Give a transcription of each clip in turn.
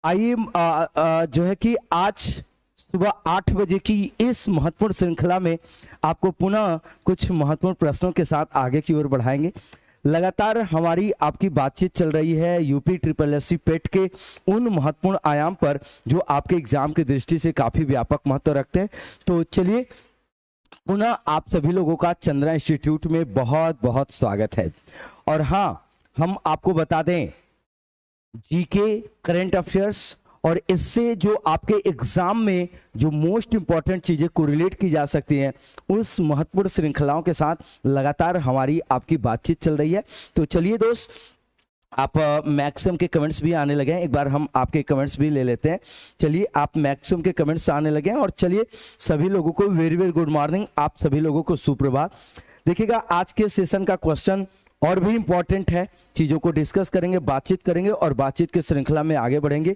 आइए जो है कि आज सुबह 8 बजे की इस महत्वपूर्ण श्रृंखला में आपको पुनः कुछ महत्वपूर्ण प्रश्नों के साथ आगे की ओर बढ़ाएंगे। लगातार हमारी आपकी बातचीत चल रही है यूपी ट्रिपल एससी पेट के उन महत्वपूर्ण आयाम पर जो आपके एग्जाम की दृष्टि से काफी व्यापक महत्व रखते हैं। तो चलिए पुनः आप सभी लोगों का चंद्रा इंस्टीट्यूट में बहुत बहुत स्वागत है। और हाँ, हम आपको बता दें जीके, करंट अफेयर्स और इससे जो आपके एग्जाम में जो मोस्ट इंपॉर्टेंट चीजें कोरिलेट की जा सकती हैं उस महत्वपूर्ण श्रृंखलाओं के साथ लगातार हमारी आपकी बातचीत चल रही है। तो चलिए दोस्त, आप मैक्सिमम के कमेंट्स भी आने लगे हैं, एक बार हम आपके कमेंट्स भी ले लेते हैं। चलिए, आप मैक्सिमम के कमेंट्स आने लगे हैं और चलिए सभी लोगों को वेरी वेरी गुड मॉर्निंग, आप सभी लोगों को सुप्रभात। देखिएगा आज के सेशन का क्वेश्चन और भी इंपॉर्टेंट है, चीजों को डिस्कस करेंगे, बातचीत करेंगे और बातचीत की श्रृंखला में आगे बढ़ेंगे।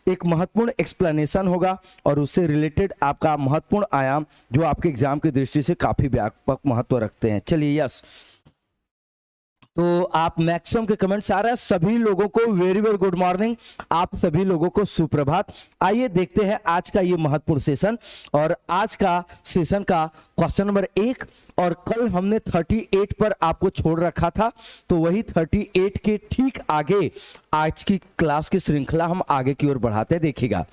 एक महत्वपूर्ण एक्सप्लेनेशन होगा और उससे रिलेटेड आपका महत्वपूर्ण आयाम जो आपके एग्जाम की दृष्टि से काफी व्यापक महत्व रखते हैं। चलिए यस, तो आप मैक्सिमम के कमेंट्स आ रहे हैं, सभी लोगों को वेरी वेरी गुड मॉर्निंग, आप सभी लोगों को सुप्रभात। आइए देखते हैं आज का ये महत्वपूर्ण सेशन। और आज का सेशन का क्वेश्चन नंबर 1, और कल हमने 38 पर आपको छोड़ रखा था, तो वही 38 के ठीक आगे आज की क्लास की श्रृंखला हम आगे की ओर बढ़ाते हैं। देखिएगा,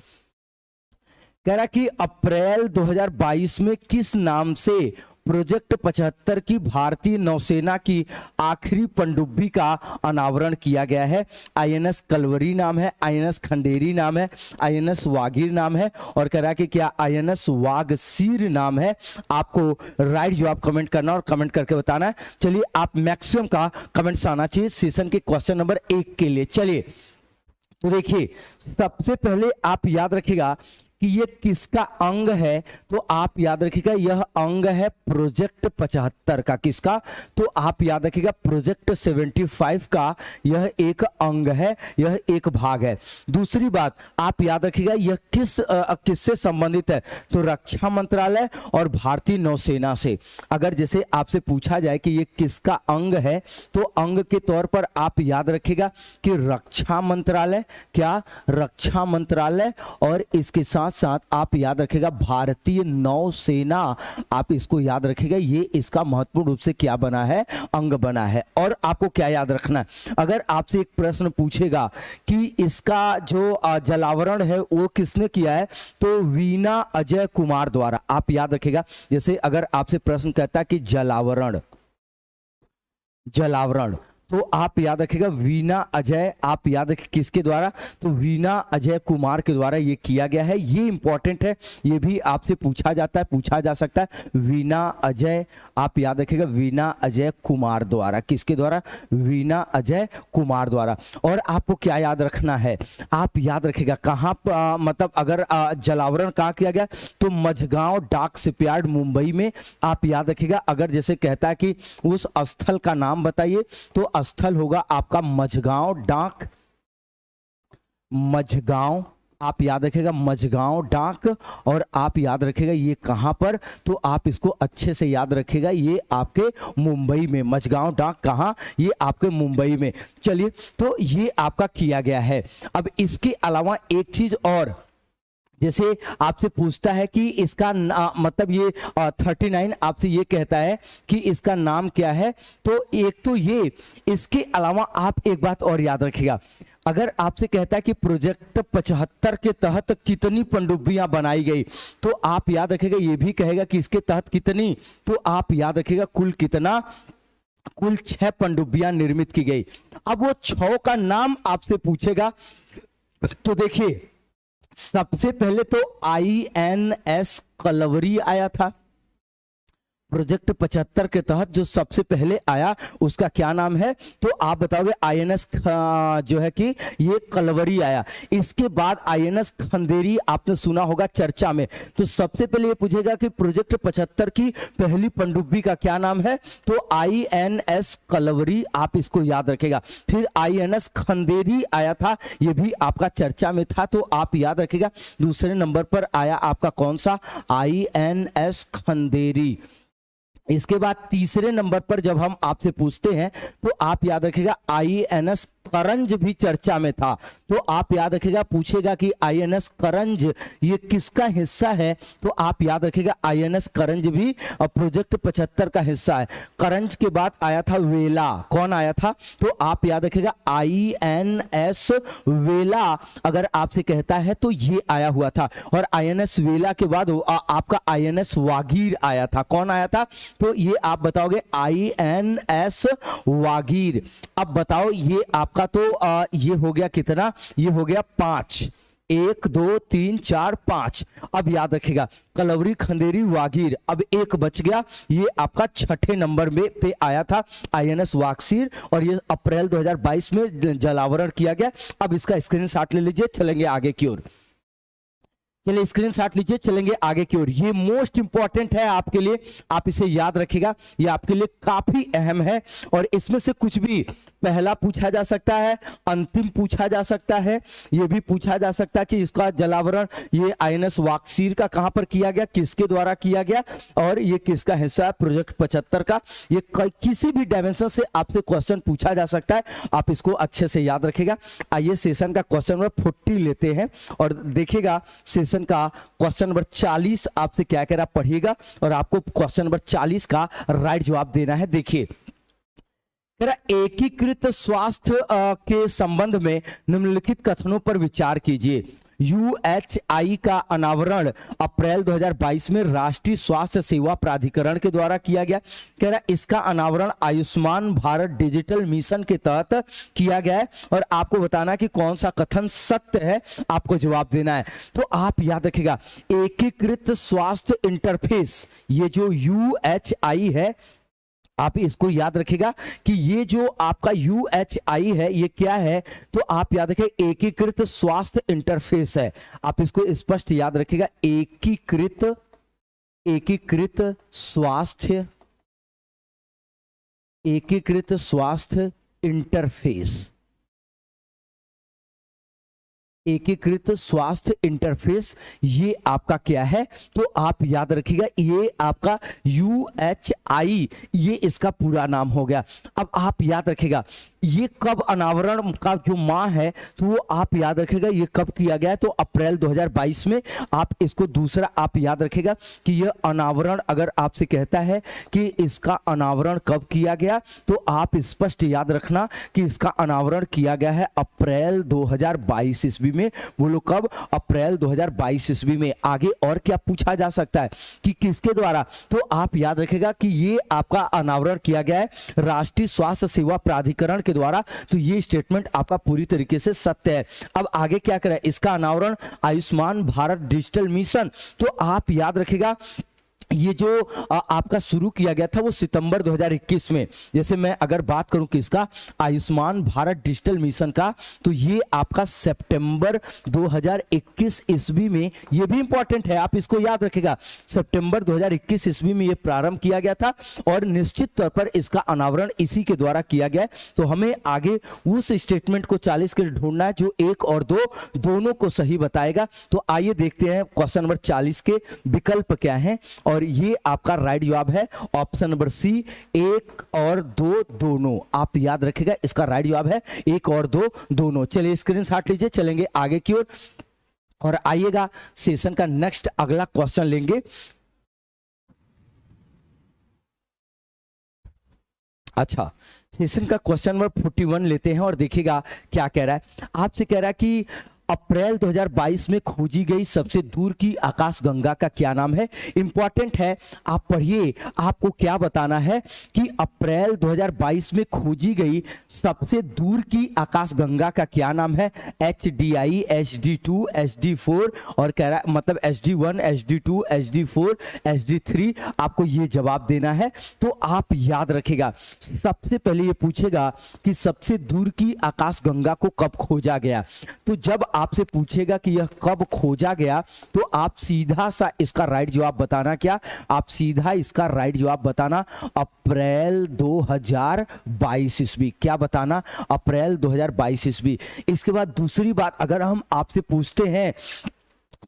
कह रहा कि अप्रैल 2022 में किस नाम से प्रोजेक्ट 75 की भारतीय नौसेना की आखिरी पनडुब्बी का अनावरण किया गया है। आईएनएस कलवरी नाम है, आईएनएस खंडेरी नाम है, आईएनएस वागीर नाम है, और कह रहा है कि क्या आईएनएस वागसीर नाम है। आपको राइट जवाब कमेंट करना और कमेंट करके बताना है। चलिए, आप मैक्सिमम का कमेंट्स आना चाहिए सेशन के क्वेश्चन नंबर 1 के लिए। चलिए, तो देखिए, सबसे पहले आप याद रखिएगा कि ये किसका अंग है, तो आप याद रखिएगा यह अंग है प्रोजेक्ट 75 का। किसका? तो आप याद रखिएगा प्रोजेक्ट 75 का यह एक अंग है, यह एक भाग है। दूसरी बात आप याद रखिएगा यह किससे संबंधित है, तो रक्षा मंत्रालय और भारतीय नौसेना से। अगर जैसे आपसे पूछा जाए कि यह किसका अंग है, तो अंग के तौर पर आप याद रखिएगा कि रक्षा मंत्रालय, क्या रक्षा मंत्रालय, और इसके साथ साथ आप याद रखेगा भारतीय नौसेना, आप इसको याद रखेगा, ये इसका महत्वपूर्ण रूप से क्या बना है, अंग बना है। और आपको क्या याद रखना है, अगर आपसे एक प्रश्न पूछेगा कि इसका जो जलावरण है वो किसने किया है, तो वीना अजय कुमार द्वारा। आप याद रखेगा, जैसे अगर आपसे प्रश्न कहता है कि जलावरण, तो आप याद रखिएगा वीना अजय, आप याद रखिए किसके द्वारा, तो वीना अजय कुमार के द्वारा ये किया गया है। ये इंपॉर्टेंट है, ये भी आपसे पूछा जाता है, पूछा जा सकता है। वीना अजय, आप याद रखिएगा वीना अजय कुमार द्वारा, किसके द्वारा, वीना अजय कुमार द्वारा। और आपको क्या याद रखना है, आप याद रखिएगा कहाँ मतलब अगर जलावरण कहाँ किया गया, तो मझगांव डाक शिपयार्ड मुंबई में। आप याद रखिएगा अगर जैसे कहता है कि उस स्थल का नाम बताइए, तो स्थल होगा आपका मझगांव डाक, मझगांव, आप याद रखेगा मझगांव डाक। और आप याद रखेगा ये कहां पर, तो आप इसको अच्छे से याद रखेगा, ये आपके मुंबई में, मझगांव डाक कहां, ये आपके मुंबई में। चलिए, तो ये आपका किया गया है। अब इसके अलावा एक चीज और, जैसे आपसे पूछता है कि इसका मतलब ये 39 आपसे ये कहता है कि इसका नाम क्या है, तो एक तो ये, इसके अलावा आप एक बात और याद रखिएगा, अगर आपसे कहता है कि प्रोजेक्ट 75 के तहत कितनी पनडुब्बियां बनाई गई, तो आप याद रखिएगा ये भी कहेगा कि इसके तहत कितनी, तो आप याद रखिएगा कुल कितना, कुल 6 पनडुब्बियां निर्मित की गई। अब वो 6 का नाम आपसे पूछेगा, तो देखिए सबसे पहले तो आईएनएस कलवरी आया था, प्रोजेक्ट 75 के तहत जो सबसे पहले आया उसका क्या नाम है, तो आप बताओगे आईएनएस जो है कि ये कलवरी आया। इसके बाद आईएनएस खंडेरी आपने सुना होगा चर्चा में, तो सबसे पहले ये पूछेगा कि प्रोजेक्ट 75 की पहली पनडुब्बी का क्या नाम है, तो आईएनएस कलवरी, आप इसको याद रखेगा। फिर आईएनएस खंडेरी आया था, ये भी आपका चर्चा में था, तो आप याद रखेगा दूसरे नंबर पर आया आपका कौन सा, आईएनएस खंडेरी। इसके बाद तीसरे नंबर पर जब हम आपसे पूछते हैं, तो आप याद रखिएगा आईएनएस करंज भी चर्चा में था। तो आप याद रखिएगा, पूछेगा कि आईएनएस करंज ये किसका हिस्सा है, तो आप याद रखिएगा आईएनएस करंज भी प्रोजेक्ट 75 का हिस्सा है। करंज के बाद आया था वेला। कौन आया था, तो आप याद रखिएगा आईएनएस वेला अगर आपसे कहता है तो ये आया हुआ था। और आईएनएस वेला के बाद आपका आईएनएस वागीर आया था। कौन आया था, तो ये आप बताओगे आईएनएस वागीर। अब बताओ ये आपका तो ये हो गया कितना, ये हो गया 5, 1 2 3 4 5। अब याद रखिएगा कलवरी खंडेरी वागीर। अब एक बच गया, ये आपका 6ठे नंबर में पे आया था आईएनएस वागीर, और ये अप्रैल 2022 में जलावरण किया गया। अब इसका स्क्रीनशॉट ले लीजिए, चलेंगे आगे की ओर। चलिए स्क्रीनशॉट लीजिए, चलेंगे आगे की ओर। ये मोस्ट इंपॉर्टेंट है आपके लिए, आप इसे याद रखिएगा, ये आपके लिए काफी अहम है। और इसमें से कुछ भी पहला पूछा जा सकता है, अंतिम पूछा जा सकता है, ये भी पूछा जा सकता है कि इसका जलावरण ये आईएनएस वागीर का कहां पर किया गया, किसके द्वारा किया गया, और ये किसका हिस्सा है प्रोजेक्ट 75 का। ये किसी भी डायमेंशन से आपसे क्वेश्चन पूछा जा सकता है, आप इसको अच्छे से याद रखिएगा। आइए सेशन का क्वेश्चन नंबर 40 लेते हैं और देखिएगा सेशन का क्वेश्चन नंबर 40 आपसे क्या कह रहा, पढ़िएगा और आपको क्वेश्चन नंबर 40 का राइट जवाब देना है। देखिए एकीकृत स्वास्थ्य के संबंध में निम्नलिखित कथनों पर विचार कीजिए। यूएचआई का अनावरण अप्रैल 2022 में राष्ट्रीय स्वास्थ्य सेवा प्राधिकरण के द्वारा किया गया। कह रहा इसका अनावरण आयुष्मान भारत डिजिटल मिशन के तहत किया गया है, और आपको बताना कि कौन सा कथन सत्य है, आपको जवाब देना है। तो आप याद रखिएगा एकीकृत स्वास्थ्य इंटरफेस, ये जो यूएचआई है, आप इसको याद रखिएगा कि ये जो आपका यूएचआई है ये क्या है, तो आप याद रखिए एकीकृत स्वास्थ्य इंटरफेस है। आप इसको स्पष्ट याद रखिएगा, एकीकृत स्वास्थ्य इंटरफेस, एकीकृत स्वास्थ्य इंटरफेस ये आपका क्या है, तो आप याद रखिएगा ये आपका यूएचआई, ये इसका पूरा नाम हो गया। अब आप याद रखिएगा ये कब अनावरण का जो माह है, तो वो आप याद रखिएगा ये कब किया गया है, तो अप्रैल 2022 में। आप इसको दूसरा आप याद रखिएगा कि यह अनावरण अगर आपसे कहता है कि इसका अनावरण कब किया गया, तो आप स्पष्ट याद रखना कि इसका अनावरण किया गया है अप्रैल 2022 ईस्वी में। बोलो कब, अप्रैल 2022 ईस्वी में। आगे और क्या पूछा जा सकता है कि किसके द्वारा, तो आप याद रखिएगा कि ये आपका अनावरण किया गया है राष्ट्रीय स्वास्थ्य सेवा प्राधिकरण के द्वारा। तो ये स्टेटमेंट आपका पूरी तरीके से सत्य है। अब आगे क्या करें, इसका अनावरण आयुष्मान भारत डिजिटल मिशन, तो आप याद रखिएगा ये जो आपका शुरू किया गया था वो सितंबर 2021 में। जैसे मैं अगर बात करूं किसका, आयुष्मान भारत डिजिटल मिशन का, तो ये आपका सितंबर 2021 ईस्वी में, ये भी इंपॉर्टेंट है आप इसको याद रखिएगा, सितंबर 2021 ईस्वी में ये प्रारंभ किया गया था और निश्चित तौर पर इसका अनावरण इसी के द्वारा किया गया है। तो हमें आगे उस स्टेटमेंट को 40 के लिए ढूंढना है जो 1 और 2 दोनों को सही बताएगा। तो आइए देखते हैं क्वेश्चन नंबर 40 के विकल्प क्या हैं, और ये आपका राइट जवाब है ऑप्शन नंबर सी, 1 और 2 दोनों। आप याद रखिएगा इसका राइट जवाब है 1 और 2 दोनों। चलिए स्क्रीनशॉट लीजिए, चलेंगे आगे की ओर और आइएगा सेशन का नेक्स्ट अगला क्वेश्चन लेंगे। अच्छा, सेशन का क्वेश्चन नंबर 41 लेते हैं और देखिएगा क्या कह रहा है। आपसे कह रहा है कि अप्रैल 2022 में खोजी गई सबसे दूर की आकाशगंगा का क्या नाम है। इंपॉर्टेंट है, आप पढ़िए, आपको क्या बताना है कि अप्रैल 2022 में खोजी गई सबसे दूर की आकाशगंगा का क्या नाम है। HDI, HD2, HD4 और कह रहा है मतलब HD1, HD2, HD4, HD3, आपको ये जवाब देना है। तो आप याद रखिएगा सबसे पहले ये पूछेगा कि सबसे दूर की आकाशगंगा को कब खोजा गया। तो जब आपसे पूछेगा कि यह कब खोजा गया, तो आप सीधा सा इसका राइट जवाब बताना। क्या आप सीधा इसका राइट जवाब बताना, अप्रैल 2022 ईस्वी। क्या बताना, अप्रैल 2022 ईस्वी। इसके बाद दूसरी बात, अगर हम आपसे पूछते हैं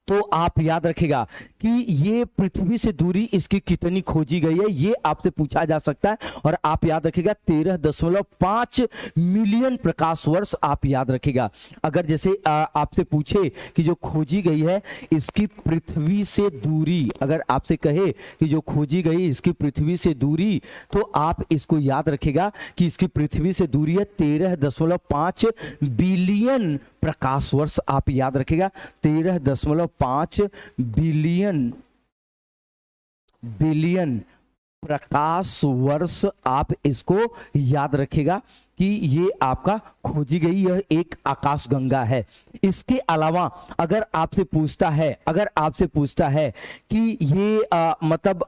तो आप याद रखेगा कि ये पृथ्वी से दूरी इसकी कितनी खोजी गई है, ये आपसे पूछा जा सकता है। और आप याद रखेगा 13.5 मिलियन प्रकाश वर्ष आप याद रखेगा। अगर जैसे आपसे पूछे कि जो खोजी गई है इसकी पृथ्वी से दूरी, अगर आपसे कहे कि जो खोजी गई इसकी पृथ्वी से दूरी, तो आप इसको याद रखेगा कि इसकी पृथ्वी से दूरी है 13.5 बिलियन प्रकाश वर्ष। आप याद रखेगा 13.5 बिलियन प्रकाश वर्ष। आप इसको याद रखेगा कि ये आपका खोजी गई यह एक आकाशगंगा है। इसके अलावा अगर आपसे पूछता है कि ये मतलब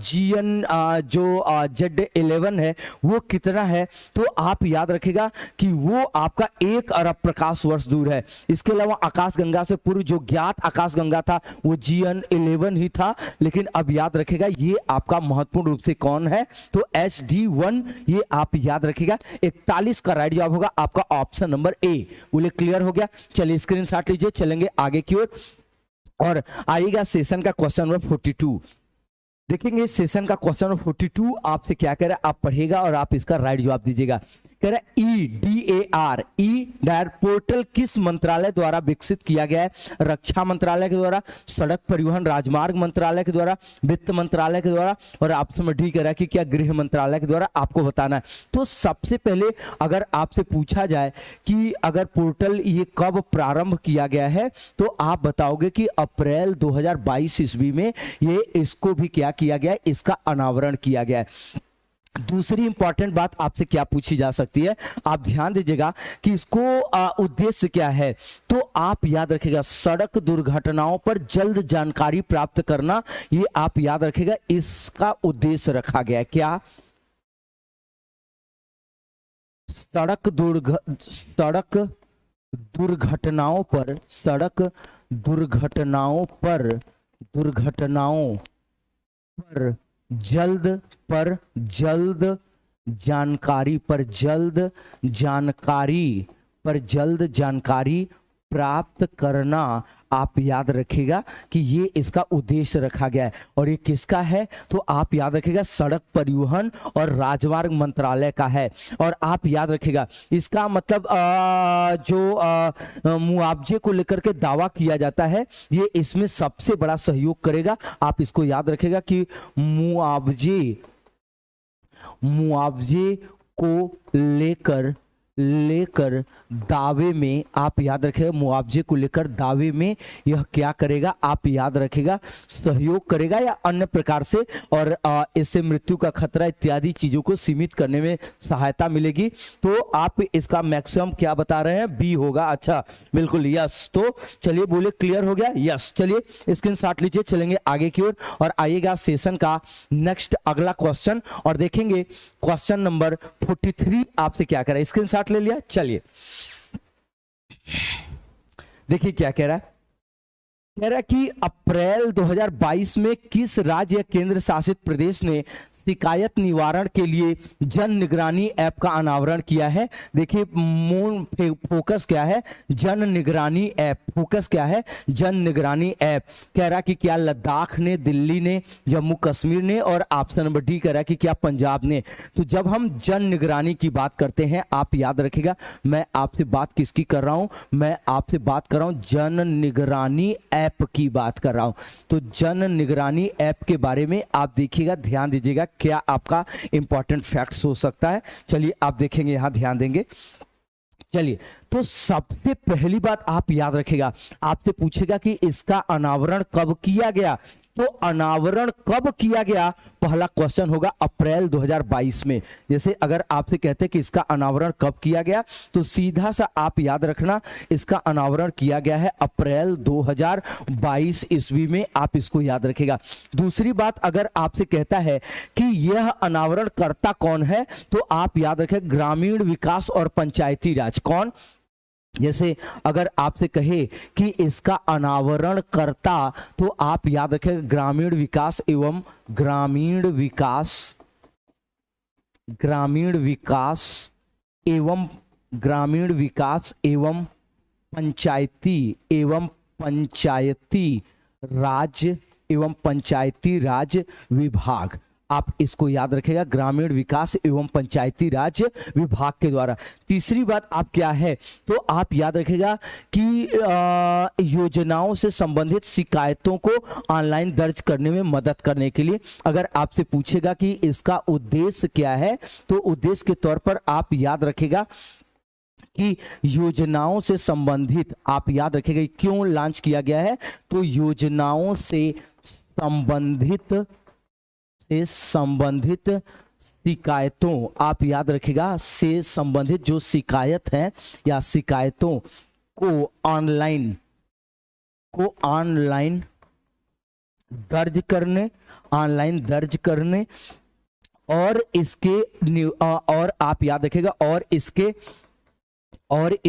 GN जो Z11 है वो कितना है, तो आप याद रखेगा कि वो आपका 1 अरब प्रकाश वर्ष दूर है। इसके अलावा आकाशगंगा से पूर्व जो ज्ञात आकाशगंगा था वो GN11 ही था, लेकिन अब याद रखेगा ये आपका महत्वपूर्ण रूप से कौन है, तो HD1। ये आप याद रखेगा 41 का राइट जवाब होगा आपका ऑप्शन नंबर ए। बोले क्लियर हो गया। चलिए स्क्रीनशॉट लीजिए, चलेंगे आगे की ओर और आइएगा सेशन का क्वेश्चन नंबर 42। देखेंगे सेशन का क्वेश्चन नंबर 42 आपसे क्या कह रहा है, आप पढ़ेगा और आप इसका राइट जवाब दीजिएगा। कह रहा है EDAR पोर्टल किस मंत्रालय द्वारा विकसित किया गया है? रक्षा मंत्रालय के द्वारा, सड़क परिवहन राजमार्ग मंत्रालय के द्वारा, वित्त मंत्रालय के द्वारा, और आपसे मैं डी कह रहा है कि क्या गृह मंत्रालय के द्वारा, आपको बताना है। तो सबसे पहले अगर आपसे पूछा जाए कि अगर पोर्टल ये कब प्रारंभ किया गया है, तो आप बताओगे कि अप्रैल 2022 ईस्वी में ये इसको भी क्या किया गया है, इसका अनावरण किया गया है। दूसरी इंपॉर्टेंट बात आपसे क्या पूछी जा सकती है, आप ध्यान दीजिएगा कि इसको उद्देश्य क्या है, तो आप याद रखिएगा सड़क दुर्घटनाओं पर जल्द जानकारी प्राप्त करना, ये आप याद रखिएगा इसका उद्देश्य रखा गया है। क्या? सड़क दुर्घटनाओं पर जल्द जानकारी प्राप्त करना, आप याद रखिएगा कि ये इसका उद्देश्य रखा गया है। और ये किसका है, तो आप याद रखिएगा सड़क परिवहन और राजमार्ग मंत्रालय का है। और आप याद रखिएगा इसका मतलब जो मुआवजे को लेकर के दावा किया जाता है, ये इसमें सबसे बड़ा सहयोग करेगा। आप इसको याद रखिएगा कि मुआवजे को लेकर दावे में, आप याद रखेगा मुआवजे को लेकर दावे में यह क्या करेगा, आप याद रखेगा सहयोग करेगा या अन्य प्रकार से, और इससे मृत्यु का खतरा इत्यादि चीजों को सीमित करने में सहायता मिलेगी। तो आप इसका मैक्सिमम क्या बता रहे हैं, बी होगा। अच्छा बिल्कुल यस। तो चलिए बोले क्लियर हो गया, यस। चलिए स्क्रीनशॉट लीजिए, चलेंगे आगे की ओर और आइएगा सेशन का नेक्स्ट अगला क्वेश्चन और देखेंगे क्वेश्चन नंबर 43 आपसे क्या कह रहा है। स्क्रीनशॉट ले लिया, चलिए देखिए क्या कह रहा है। कह रहा है कि अप्रैल 2022 में किस राज्य या केंद्र शासित प्रदेश ने शिकायत निवारण के लिए जन निगरानी ऐप का अनावरण किया है। देखिए फोकस क्या है, जन निगरानी ऐप। फोकस क्या है, जन निगरानी ऐप। कह रहा कि क्या लद्दाख ने, दिल्ली ने, जम्मू कश्मीर ने, और ऑप्शन नंबर डी कह रहा है कि क्या पंजाब ने। तो जब हम जन निगरानी की बात करते हैं, आप याद रखिएगा मैं आपसे बात किसकी कर रहा हूं, मैं आपसे बात कर रहा हूं जन निगरानी ऐप की बात कर रहा हूं। तो जन निगरानी ऐप के बारे में आप देखिएगा, ध्यान दीजिएगा क्या आपका इंपॉर्टेंट फैक्ट्स हो सकता है। चलिए आप देखेंगे, यहां ध्यान देंगे। चलिए तो सबसे पहली बात आप याद रखेगा, आपसे पूछेगा कि इसका अनावरण कब किया गया। तो अनावरण कब किया गया, पहला क्वेश्चन होगा अप्रैल 2022 में। जैसे अगर आपसे कहते हैं कि इसका अनावरण कब किया गया, तो सीधा सा आप याद रखना इसका अनावरण किया गया है अप्रैल 2022 ईस्वी में। आप इसको याद रखेगा। दूसरी बात, अगर आपसे कहता है कि यह अनावरण करता कौन है, तो आप याद रखें ग्रामीण विकास और पंचायती राज। कौन? जैसे अगर आपसे कहे कि इसका अनावरण करता, तो आप याद रखें ग्रामीण विकास एवं पंचायती पंचायती राज एवं पंचायती राज विभाग, आप इसको याद रखेगा, ग्रामीण विकास एवं पंचायती राज विभाग के द्वारा। तीसरी बात आप क्या है, तो आप याद रखेगा कि योजनाओं से संबंधित शिकायतों को ऑनलाइन दर्ज करने में मदद करने के लिए। अगर आपसे पूछेगा कि इसका उद्देश्य क्या है, तो उद्देश्य के तौर पर आप याद रखेगा कि योजनाओं से संबंधित, आप याद रखेगा क्यों लॉन्च किया गया है, तो योजनाओं से संबंधित शिकायतों, आप याद रखेगा से संबंधित जो शिकायत है या शिकायतों को ऑनलाइन दर्ज करने और आप याद रखेगा और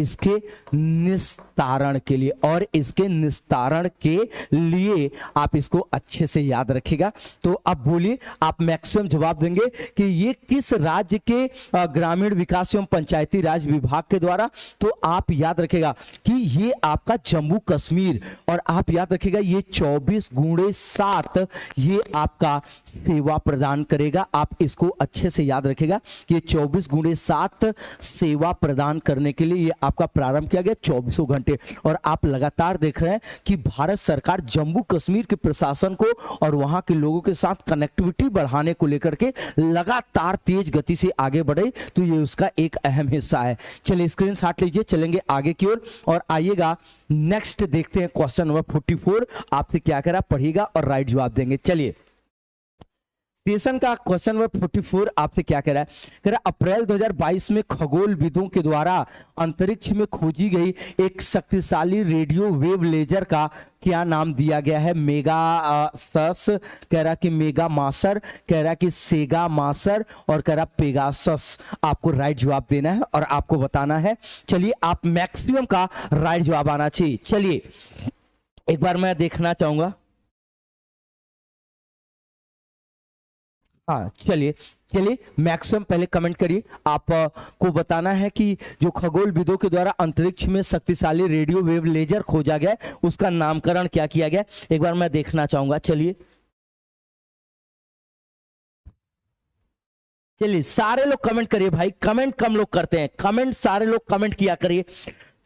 इसके निस्तारण के लिए आप इसको अच्छे से याद रखेगा। तो अब बोलिए, आप मैक्सिमम जवाब देंगे कि ये किस राज्य के ग्रामीण विकास एवं पंचायती राज विभाग के द्वारा, तो आप याद रखेगा कि ये आपका जम्मू कश्मीर, और आप याद रखेगा ये 24x7 ये आपका सेवा प्रदान करेगा। आप इसको अच्छे से याद रखेगा कि ये 24x7 सेवा प्रदान करने के लिए ये आपका प्रारंभ किया गया 24 घंटे। और आप लगातार देख रहे हैं कि भारत सरकार जम्मू कश्मीर के प्रशासन को और वहां के लोगों के साथ कनेक्टिविटी बढ़ाने को लेकर के लगातार तेज गति से आगे बढ़े, तो ये उसका एक अहम हिस्सा है। चलिए स्क्रीनशॉट लीजिए, चलेंगे आगे की ओर और आइएगा नेक्स्ट देखते हैं क्वेश्चन नंबर 44 आपसे क्या कह रहा, पढ़िएगा और राइट जवाब देंगे। चलिए सेशन का क्वेश्चन नंबर 44 आपसे क्या कह रहा है, कह रहा अप्रैल 2022 में खगोलविदों के द्वारा अंतरिक्ष में खोजी गई एक शक्तिशाली रेडियो वेव लेजर का क्या नाम दिया गया है, मेगा सस, कह रहा कि मेगा मासर, कह रहा कि सेगा मासर और कह रहा पेगासस। आपको राइट जवाब देना है और आपको बताना है। चलिए आप मैक्सिमम का राइट जवाब आना चाहिए। चलिए एक बार मैं देखना चाहूंगा, हाँ चलिए मैक्सिमम पहले कमेंट करिए। आपको बताना है कि जो खगोलविदों के द्वारा अंतरिक्ष में शक्तिशाली रेडियो वेव लेजर खोजा गया उसका नामकरण क्या किया गया, एक बार मैं देखना चाहूंगा। चलिए सारे लोग कमेंट करिए भाई, कमेंट कम लोग करते हैं, कमेंट सारे लोग कमेंट किया करिए,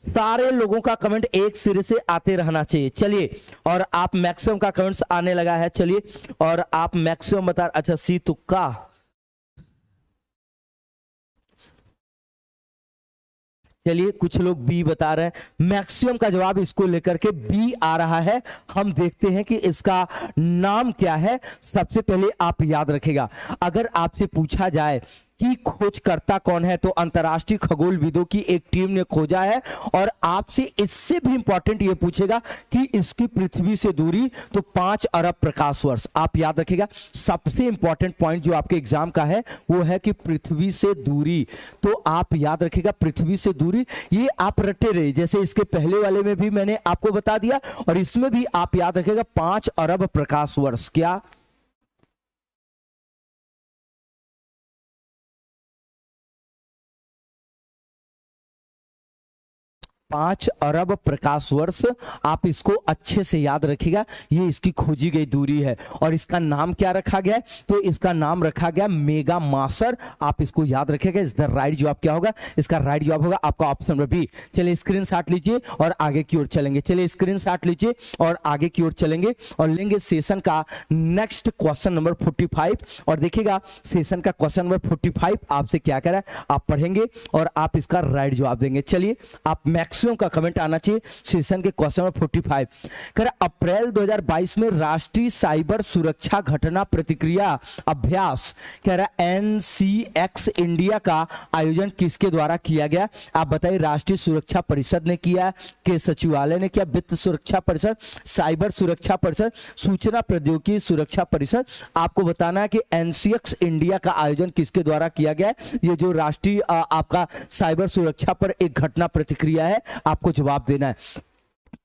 सारे लोगों का कमेंट एक सिरे से आते रहना चाहिए। चलिए और आप मैक्सिमम का कमेंट्स आने लगा है। चलिए और आप मैक्सिमम बता, अच्छा सी तुक्का, चलिए कुछ लोग बी बता रहे हैं, मैक्सिमम का जवाब इसको लेकर के बी आ रहा है। हम देखते हैं कि इसका नाम क्या है। सबसे पहले आप याद रखेगा, अगर आपसे पूछा जाए कि खोजकर्ता कौन है, तो अंतरराष्ट्रीय खगोलविदों की एक टीम ने खोजा है। और आपसे इससे भी इंपॉर्टेंट ये पूछेगा कि इसकी पृथ्वी से दूरी तो 5 अरब प्रकाश वर्ष। आप याद रखेगा सबसे इंपॉर्टेंट पॉइंट जो आपके एग्जाम का है वो है कि पृथ्वी से दूरी। तो आप याद रखेगा पृथ्वी से दूरी, ये आप रटे रहे, जैसे इसके पहले वाले में भी मैंने आपको बता दिया और इसमें भी आप याद रखेगा 5 अरब प्रकाश वर्ष। क्या 5 अरब प्रकाश वर्ष, आप इसको अच्छे से याद रखिएगा। ये इसकी खोजी गई दूरी है और इसका नाम क्या रखा गया है, तो इसका नाम रखा गया मेगा मासर। आप इसको याद रखिएगा। इसका राइट जवाब क्या होगा, इसका राइट जवाब होगा आपका ऑप्शन नंबर बी। चलिए स्क्रीनशॉट लीजिए और आगे की ओर चलेंगे। चलिए स्क्रीनशॉट लीजिए और आगे की ओर चलेंगे और लेंगे सेशन का नेक्स्ट क्वेश्चन नंबर 45। और देखिएगा सेशन का क्वेश्चन नंबर 45 आपसे क्या कह रहा है, आप पढ़ेंगे और आप इसका राइट जवाब देंगे। चलिए आप मैक्सिमम का कमेंट आना चाहिए सेशन के क्वेश्चन नंबर 45। कर अप्रैल 2022 में राष्ट्रीय साइबर सुरक्षा घटना प्रतिक्रिया अभ्यास कह रहा NCX इंडिया का आयोजन किसके द्वारा किया गया, आप बताइए। राष्ट्रीय सुरक्षा परिषद ने किया, के सचिवालय ने किया, वित्त सुरक्षा परिषद, साइबर सुरक्षा परिषद, सूचना प्रौद्योगिकी सुरक्षा परिषद। आपको बताना है कि NCX इंडिया का आयोजन किसके द्वारा किया गया। ये जो राष्ट्रीय आपका साइबर सुरक्षा पर एक घटना प्रतिक्रिया है, आपको जवाब देना है।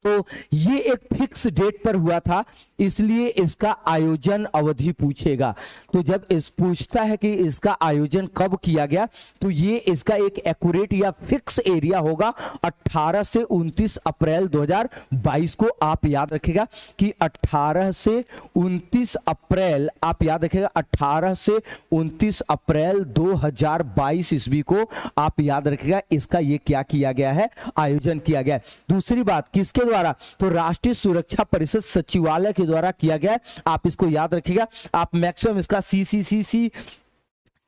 तो ये एक फिक्स डेट पर हुआ था, इसलिए इसका आयोजन अवधि पूछेगा। तो जब इस पूछता है कि इसका आयोजन कब किया गया, तो ये इसका एक एक्यूरेट या फिक्स एरिया होगा 18 से 29 अप्रैल 2022 को। आप याद रखिएगा कि 18 से 29 अप्रैल, आप याद रखिएगा 18 से 29 अप्रैल 2022 ईस्वी को आप याद रखिएगा इसका ये क्या किया गया है, आयोजन किया गया है। दूसरी बात किसके द्वारा, तो राष्ट्रीय सुरक्षा परिषद सचिवालय के द्वारा किया गया है। आप इसको याद रखिएगा। आप मैक्सिमम इसका सी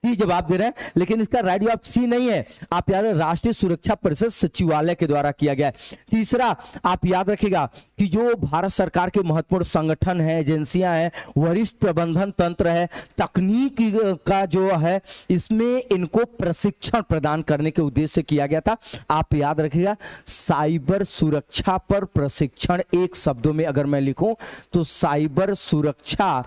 जवाब दे रहे हैं, लेकिन इसका राइट जवाब सी नहीं है। आप याद रखें राष्ट्रीय सुरक्षा परिषद सचिवालय के द्वारा किया गया है। तीसरा आप याद रखिएगा कि जो भारत सरकार के महत्वपूर्ण संगठन है, एजेंसियां हैं, वरिष्ठ प्रबंधन तंत्र है, तकनीक का जो है, इसमें इनको प्रशिक्षण प्रदान करने के उद्देश्य से किया गया था। आप याद रखिएगा साइबर सुरक्षा पर प्रशिक्षण, एक शब्दों में अगर मैं लिखूं तो साइबर सुरक्षा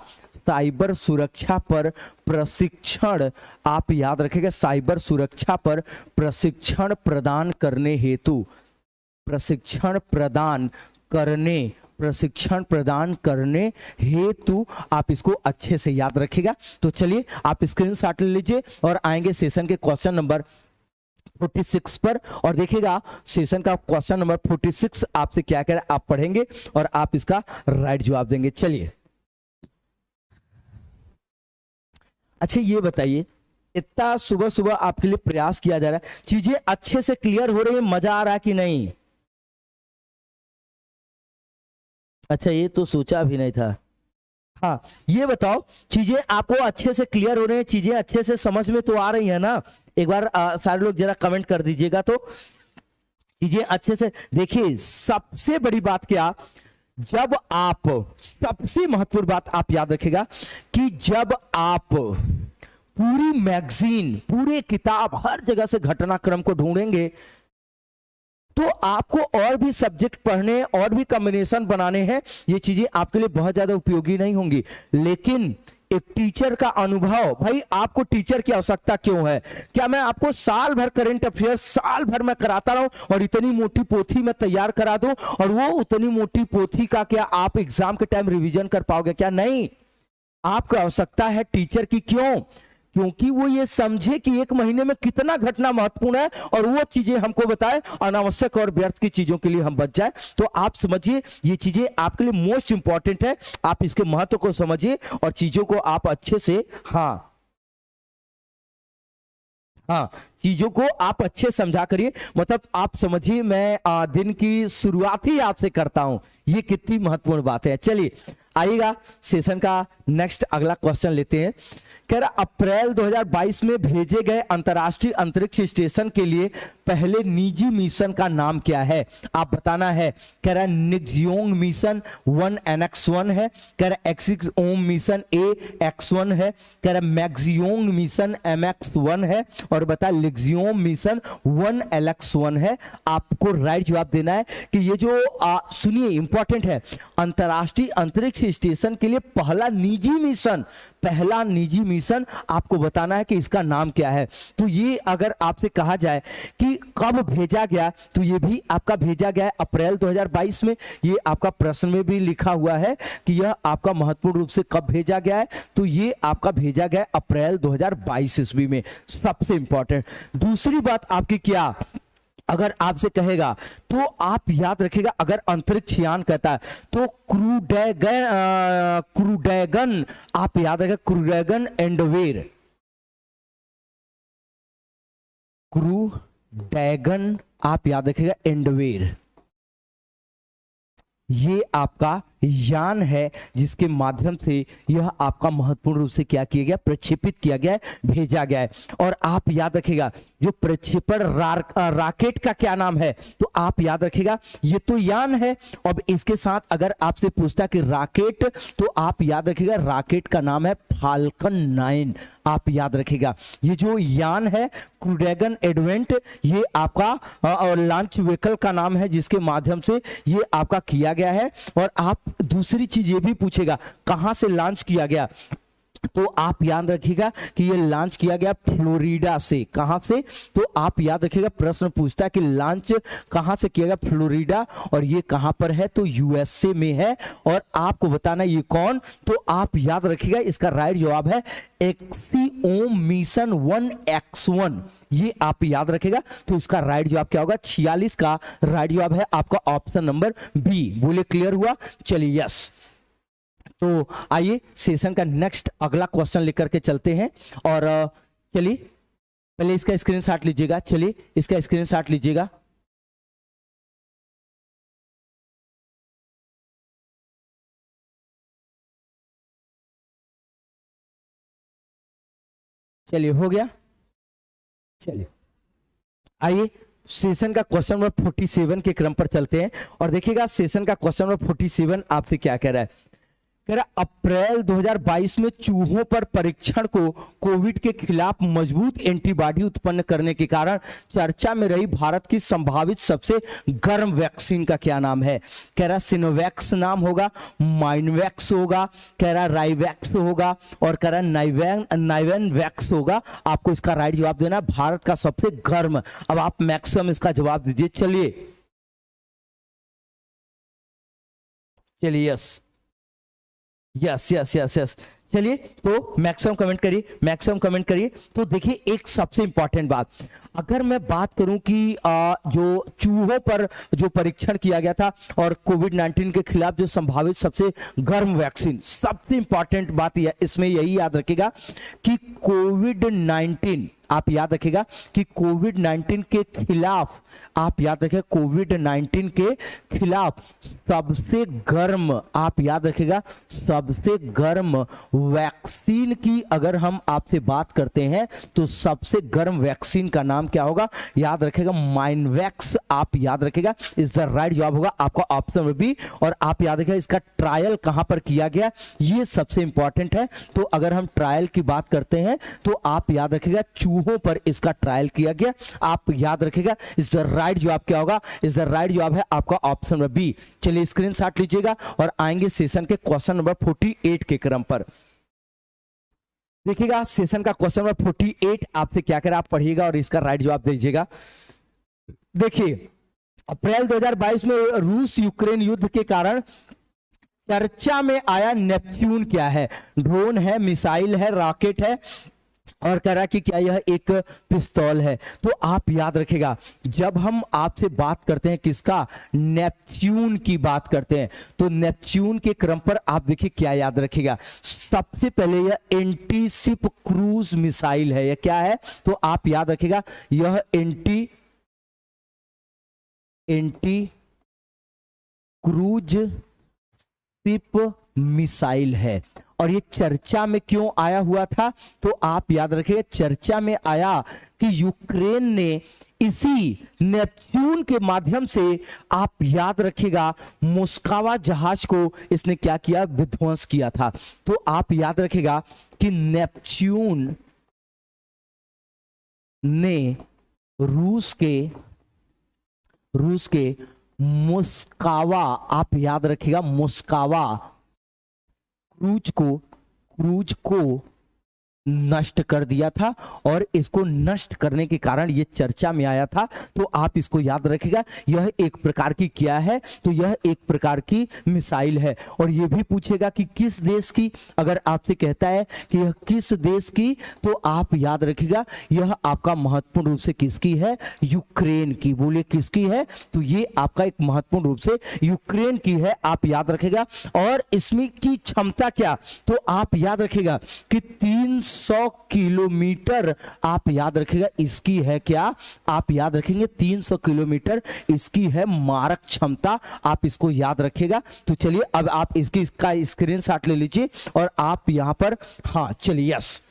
पर प्रशिक्षण, आप याद रखेगा साइबर सुरक्षा पर प्रशिक्षण प्रदान करने हेतु, प्रशिक्षण प्रदान करने हेतु आप इसको अच्छे से याद रखिएगा। तो चलिए आप स्क्रीनशॉट ले लीजिए और आएंगे सेशन के क्वेश्चन नंबर 46 पर, और देखिएगा सेशन का क्वेश्चन नंबर 46 आपसे क्या कह रहा है, आप पढ़ेंगे और आप इसका राइट जवाब देंगे। चलिए अच्छा ये बताइए, इतना सुबह सुबह आपके लिए प्रयास किया जा रहा है, चीजें अच्छे से क्लियर हो रही है, मजा आ रहा है कि नहीं? अच्छा ये तो सोचा भी नहीं था। हाँ ये बताओ, चीजें आपको अच्छे से क्लियर हो रही है, चीजें अच्छे से समझ में तो आ रही है ना? एक बार सारे लोग जरा कमेंट कर दीजिएगा तो चीजें अच्छे से। देखिए सबसे बड़ी बात क्या, जब आप, सबसे महत्वपूर्ण बात आप याद रखिएगा कि जब आप पूरी मैगजीन, पूरे किताब, हर जगह से घटनाक्रम को ढूंढेंगे तो आपको और भी सब्जेक्ट पढ़ने, और भी कॉम्बिनेशन बनाने हैं, ये चीजें आपके लिए बहुत ज्यादा उपयोगी नहीं होंगी। लेकिन एक टीचर का अनुभव, भाई आपको टीचर की आवश्यकता क्यों है? क्या मैं आपको साल भर करंट अफेयर्स साल भर में कराता रहूं और इतनी मोटी पोथी में तैयार करा दूं, और वो उतनी मोटी पोथी का क्या आप एग्जाम के टाइम रिवीजन कर पाओगे? क्या नहीं। आपको आवश्यकता है टीचर की। क्यों? क्योंकि वो ये समझे कि एक महीने में कितना घटना महत्वपूर्ण है और वो चीजें हमको बताए, अनावश्यक और व्यर्थ की चीजों के लिए हम बच जाए। तो आप समझिए ये चीजें आपके लिए मोस्ट इंपॉर्टेंट है, आप इसके महत्व को समझिए और चीजों को आप अच्छे से, हाँ चीजों को आप अच्छे समझा करिए। मतलब आप समझिए मैं दिन की शुरुआत ही आपसे करता हूं, ये कितनी महत्वपूर्ण बात है। चलिए आइएगा सेशन का नेक्स्ट अगला क्वेश्चन लेते हैं। कह रहा अप्रैल 2022 में भेजे गए अंतरराष्ट्रीय अंतरिक्ष स्टेशन के लिए पहले निजी मिशन का नाम क्या है? आप बताना है। कह रहा निक्सियोंग मिशन 1 NX1 है, कह रहा एक्सियोम मिशन AX1 है, कह रहा मैक्सियोंग मिशन MX1 है, और बता लिक्सियोम मिशन 1 LX1 है। आपको राइट जवाब देना है कि ये जो सुनिए इंपॉर्टेंट है, अंतरराष्ट्रीय अंतरिक्ष स्टेशन के लिए पहला निजी मिशन आपको बताना है कि इसका नाम क्या है। तो ये अगर आपसे कहा जाए कि कब भेजा गया, तो ये भी आपका भेजा गया है अप्रैल 2022 में। ये आपका प्रश्न में भी लिखा हुआ है कि यह आपका महत्वपूर्ण रूप से कब भेजा गया है, तो ये आपका भेजा गया अप्रैल 2022 ईस्वी में। सबसे इंपॉर्टेंट दूसरी बात आपकी क्या, अगर आपसे कहेगा तो आप याद रखिएगा, अगर अंतरिक्ष यान कहता है तो क्रूड्रैगन आप याद रखिएगा, क्रूड्रैगन एंडवेयर, क्रूड्रैगन आप याद रखिएगा एंडवेयर, ये आपका यान है जिसके माध्यम से यह आपका महत्वपूर्ण रूप से क्या किया गया, प्रक्षेपित किया गया है, भेजा गया है। और आप याद रखिएगा जो प्रक्षेपण रॉकेट का क्या नाम है, तो आप याद रखिएगा ये तो यान है। अब इसके साथ अगर आपसे पूछता कि रॉकेट, तो आप याद रखिएगा रॉकेट का नाम है फाल्कन 9। आप याद रखिएगा ये जो यान है क्रूड्रैगन एडवेंट, ये आपका और लॉन्च व्हीकल का नाम है जिसके माध्यम से ये आपका किया गया है। और आप दूसरी चीज ये भी पूछेगा कहां से लॉन्च किया गया, तो आप याद रखिएगा कि ये लॉन्च किया गया फ्लोरिडा से। कहां से? तो आप याद रखिएगा, प्रश्न पूछता है कि लॉन्च कहां से किया गया, फ्लोरिडा, और ये कहां पर है, तो यूएसए में है। और आपको बताना ये कौन, तो आप याद रखिएगा इसका राइट जवाब है एक्सियोम मिशन 1X1, ये आप याद रखेगा। तो इसका राइट जवाब क्या होगा, 46 का राइट जवाब है आपका ऑप्शन नंबर बी। बोले क्लियर हुआ? चलिए यस। तो आइए सेशन का नेक्स्ट अगला क्वेश्चन लेकर के चलते हैं। और चलिए पहले इसका स्क्रीनशॉट लीजिएगा। चलिए इसका स्क्रीनशॉट लीजिएगा। चलिए हो गया। चलिए आइए सेशन का क्वेश्चन नंबर 47 के क्रम पर चलते हैं और देखिएगा सेशन का क्वेश्चन नंबर 47 आपसे क्या कह रहा है। कह रहा अप्रैल 2022 में चूहों पर परीक्षण को कोविड के खिलाफ मजबूत एंटीबॉडी उत्पन्न करने के कारण चर्चा में रही भारत की संभावित सबसे गर्म वैक्सीन का क्या नाम है। कह रहा सिनोवैक्स नाम होगा, माइनवैक्स होगा, कह रहा राइवैक्स होगा और कह रहा नाइवेन वैक्स होगा। आपको इसका राइट जवाब देना है भारत का सबसे गर्म। अब आप मैक्सिमम इसका जवाब दीजिए। चलिए yes yes yes yes yes. चलिए तो मैक्सिमम कमेंट करिए, मैक्सिमम कमेंट करिए। तो देखिए एक सबसे इंपॉर्टेंट बात, अगर मैं बात करूं कि जो चूहों पर जो परीक्षण किया गया था और कोविड-19 के खिलाफ जो संभावित सबसे गर्म वैक्सीन, सबसे इंपॉर्टेंट बात इसमें यही याद रखिएगा कि कोविड-19, आप याद रखिएगा कि कोविड-19 के खिलाफ, आप याद रखिएगा कोविड-19 के खिलाफ सबसे गर्म, आप याद रखिएगा सबसे गर्म वैक्सीन की अगर हम आपसे बात करते हैं तो सबसे गर्म वैक्सीन का नाम क्या होगा, याद रखेगा माइनवैक्स। आप याद रखेगा इस द राइट जवाब होगा आपका ऑप्शन बी। और आप याद रखेगा इसका ट्रायल कहां पर किया गया, ये सबसे इंपॉर्टेंट है। तो अगर हम ट्रायल की बात करते हैं तो आप याद रखेगा चूहों पर इसका ट्रायल किया गया। आप याद रखेगा इस द राइट जवाब क्या होगा, इस द राइट जवाब है आपका ऑप्शन नंबर बी। चलिए स्क्रीनशॉट लीजिएगा और आएंगे सेशन के क्वेश्चन नंबर 48 के क्रम पर। देखिएगा सेशन का क्वेश्चन नंबर 48 आपसे क्या करें, आप पढ़िएगा और इसका राइट जवाब दीजिएगा। देखिए अप्रैल 2022 में रूस यूक्रेन युद्ध के कारण चर्चा में आया नेपच्यून क्या है, ड्रोन है, मिसाइल है, रॉकेट है और कह रहा कि क्या यह एक पिस्तौल है। तो आप याद रखेगा जब हम आपसे बात करते हैं किसका, नेपच्यून की बात करते हैं, तो नेपच्यून के क्रम पर आप देखिए क्या याद रखेगा, सबसे पहले यह एंटी शिप क्रूज मिसाइल है। यह क्या है, तो आप याद रखेगा यह एंटी क्रूज शिप मिसाइल है। और ये चर्चा में क्यों आया हुआ था, तो आप याद रखिए चर्चा में आया कि यूक्रेन ने इसी नेपच्यून के माध्यम से, आप याद रखिएगा मोस्कावा जहाज को इसने क्या किया, विध्वंस किया था। तो आप याद रखिएगा कि नेपच्यून ने रूस के मोस्कावा, आप याद रखिएगा मोस्कावा क्रूज को नष्ट कर दिया था और इसको नष्ट करने के कारण ये चर्चा में आया था। तो आप इसको याद रखिएगा यह एक प्रकार की क्या है, तो यह एक प्रकार की मिसाइल है। और यह भी पूछेगा कि किस देश की, अगर आपसे कहता है कि यह किस देश की, तो आप याद रखिएगा यह आपका महत्वपूर्ण रूप से किसकी है, यूक्रेन की। बोले किसकी है, तो ये आपका एक महत्वपूर्ण रूप से यूक्रेन की है, आप याद रखिएगा। और इसमें की क्षमता क्या, तो आप याद रखिएगा कि 300 किलोमीटर, आप याद रखिएगा इसकी है क्या, आप याद रखेंगे 300 किलोमीटर इसकी है मारक क्षमता, आप इसको याद रखिएगा। तो चलिए अब आप इसका स्क्रीनशॉट ले लीजिए और आप यहां पर, हाँ चलिए यस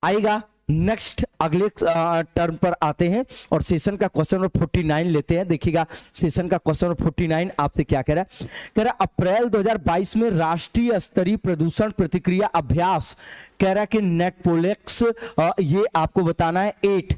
आएगा। नेक्स्ट अगले टर्म पर आते हैं और सेशन का क्वेश्चन नंबर 49 लेते हैं। देखिएगा सेशन का क्वेश्चन नंबर 49 आपसे क्या कह रहा है, कह रहा अप्रैल 2022 में राष्ट्रीय स्तरीय प्रदूषण प्रतिक्रिया अभ्यास, कह रहा कि नेटपोलेक्स, ये आपको बताना है 8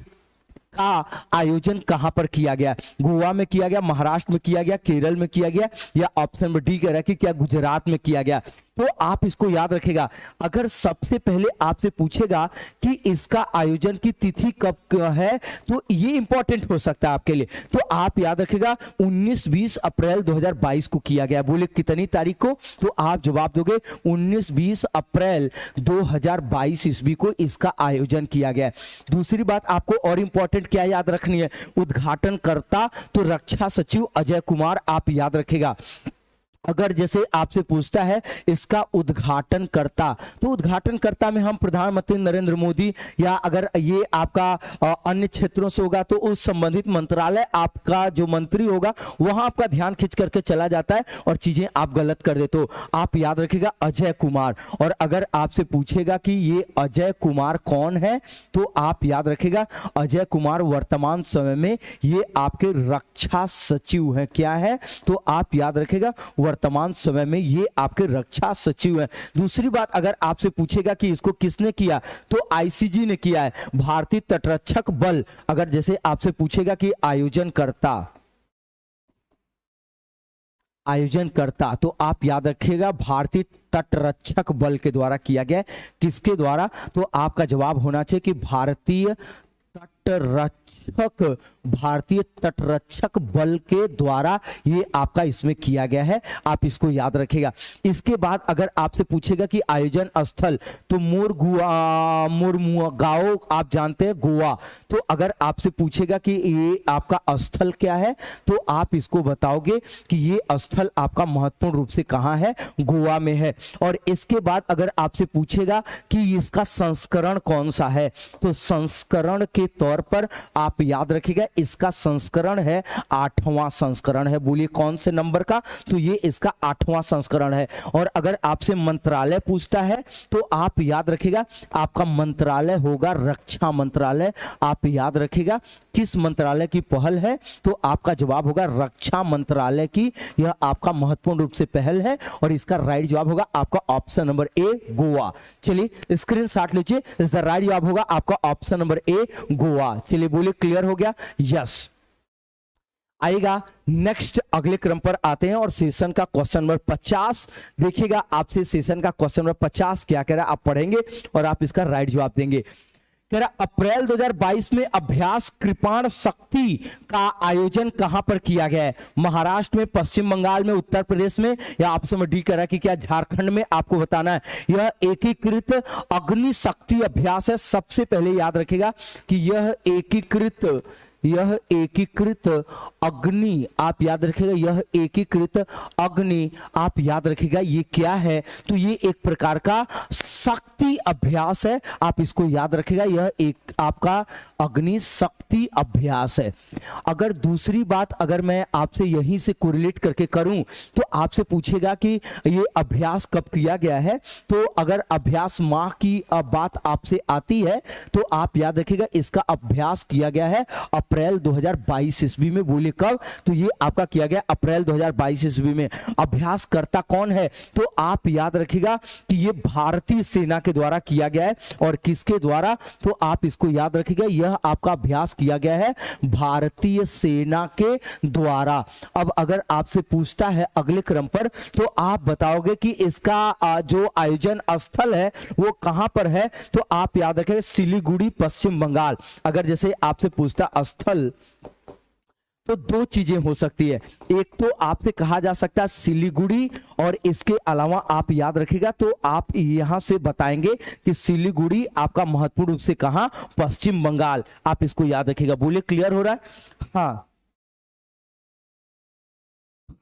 का आयोजन कहां पर किया गया, गोवा में किया गया, महाराष्ट्र में किया गया, केरल में किया गया, या ऑप्शन नंबर डी कह रहा है कि क्या गुजरात में किया गया। तो आप इसको याद रखेगा। अगर सबसे पहले आपसे पूछेगा कि इसका आयोजन की तिथि कब है, तो ये इंपॉर्टेंट हो सकता है आपके लिए, तो आप याद रखेगा 19-20 अप्रैल 2022 को किया गया। बोले कितनी तारीख को, तो आप जवाब दोगे 19-20 अप्रैल 2022 ईस्वी को इसका आयोजन किया गया है। दूसरी बात आपको और इंपॉर्टेंट क्या याद रखनी है, उद्घाटनकर्ता तो रक्षा सचिव अजय कुमार आप याद रखेगा। अगर जैसे आपसे पूछता है इसका उद्घाटनकर्ता, तो उद्घाटनकर्ता में हम प्रधानमंत्री नरेंद्र मोदी, या अगर ये आपका अन्य क्षेत्रों से होगा तो उस संबंधित मंत्रालय आपका जो मंत्री होगा वहां आपका ध्यान खींच करके चला जाता है और चीजें आप गलत कर देते हो। आप याद रखिएगा अजय कुमार। और अगर आपसे पूछेगा कि ये अजय कुमार कौन है, तो आप याद रखिएगा अजय कुमार वर्तमान समय में ये आपके रक्षा सचिव हैं। क्या है, तो आप याद रखिएगा वर्तमान समय में ये आपके रक्षा सचिव हैं। दूसरी बात, अगर आपसे पूछेगा कि इसको किसने किया, तो आईसीजी ने किया है, भारतीय तटरक्षक बल। अगर जैसे आपसे पूछेगा कि आयोजनकर्ता, तो आप याद रखिएगा भारतीय तटरक्षक बल के द्वारा किया गया। किसके द्वारा, तो आपका जवाब होना चाहिए कि भारतीय तटरक्षक बल के द्वारा ये आपका इसमें किया गया है। आप इसको याद रखिएगा। इसके बाद अगर आपसे पूछेगा कि आयोजन स्थल, तो मुरमुगाओ आप जानते हैं गोवा। तो अगर आपसे पूछेगा कि ये आपका स्थल क्या है, तो आप इसको बताओगे कि ये स्थल आपका महत्वपूर्ण रूप से कहां है, गोवा में है। और इसके बाद अगर आपसे पूछेगा कि इसका संस्करण कौन सा है, तो संस्करण के तौर पर आप याद रखिएगा इसका संस्करण है 8वां संस्करण है। बोलिए कौन से नंबर का, तो ये इसका 8वां संस्करण है। और अगर आपसे मंत्रालय पूछता है, तो आप याद रखिएगा आपका मंत्रालय होगा रक्षा मंत्रालय। आप याद रखिएगा किस मंत्रालय की पहल है, तो आपका जवाब होगा रक्षा मंत्रालय की। यह आपका महत्वपूर्ण रूप से पहल है और इसका राइट जवाब होगा आपका ऑप्शन नंबर ए गोवा। चलिए स्क्रीनशॉट लीजिए, इसका राइट जवाब होगा आपका ऑप्शन नंबर ए गोवा। चलिए बोलिए क्लियर हो गया, यस। आएगा नेक्स्ट, अगले क्रम पर आते हैं और सेशन का क्वेश्चन नंबर 50 देखिएगा। आपसे सेशन का क्वेश्चन नंबर 50 क्या कह रहा है, आप पढ़ेंगे और आप इसका राइट जवाब देंगे। कह रहा अप्रैल 2022 में अभ्यास कृपाण शक्ति का आयोजन कहां पर किया गया है, महाराष्ट्र में, पश्चिम बंगाल में, उत्तर प्रदेश में, या ऑप्शन में डी कह रहा है कि क्या झारखंड में। आपको बताना है यह एकीकृत अग्नि शक्ति अभ्यास है। सबसे पहले याद रखिएगा कि यह एकीकृत अग्नि, आप याद रखिएगा यह एकीकृत अग्नि, आप याद रखिएगा ये क्या है, तो ये एक प्रकार का शक्ति अभ्यास है। आप इसको याद रखिएगा, यह एक आपका अग्नि शक्ति अभ्यास है। अगर दूसरी बात अगर मैं आपसे यहीं से कोरिलेट करके करूं, तो आपसे पूछेगा कि ये अभ्यास कब किया गया है, तो अगर अभ्यास माह की बात आपसे आती है, तो आप याद रखिएगा इसका अभ्यास किया गया है अप्रैल 2022 ईस्वी में। बोले कब, तो ये आपका किया गया अप्रैल 2022 ईस्वी में। अभ्यासकर्ता कौन है, तो आप याद रखिएगा कि ये भारतीय सेना के द्वारा किया गया है। और किसके द्वारा, तो आप इसको याद रखिएगा यह आपका अभ्यास किया गया है भारतीय सेना के द्वारा। अब अगर आपसे पूछता है अगले क्रम पर, तो आप बताओगे कि इसका जो आयोजन स्थल है वो कहां पर है, तो आप याद रखें सिलीगुड़ी पश्चिम बंगाल। अगर जैसे आपसे पूछता स्थल, तो दो चीजें हो सकती है, एक तो आपसे कहा जा सकता है सिलीगुड़ी, और इसके अलावा आप याद रखिएगा तो आप यहां से बताएंगे कि सिलीगुड़ी आपका महत्वपूर्ण रूप से कहां, पश्चिम बंगाल। आप इसको याद रखिएगा। बोलिए क्लियर हो रहा है, हाँ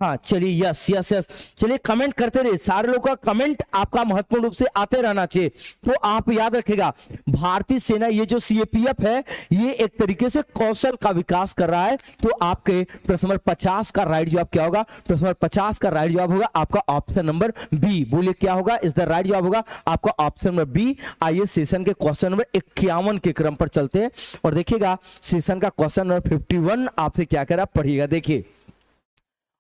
हाँ। चलिए यस यस यस, चलिए कमेंट करते रहिए, सारे लोगों का कमेंट आपका महत्वपूर्ण रूप से आते रहना चाहिए। तो आप याद रखेगा भारतीय सेना, ये जो सीएपीएफ है, ये एक तरीके से कौशल का विकास कर रहा है। तो आपके प्रश्न नंबर 50 का राइट जवाब क्या होगा, प्रश्न नंबर 50 का राइट जवाब होगा आपका ऑप्शन नंबर बी। बोलिए क्या होगा, इस द राइट जवाब होगा आपका ऑप्शन नंबर बी। आइए सेशन के क्वेश्चन नंबर 51 के क्रम पर चलते हैं और देखिएगा सेशन का क्वेश्चन नंबर 51 आपसे क्या कह रहा, पढ़िएगा। देखिए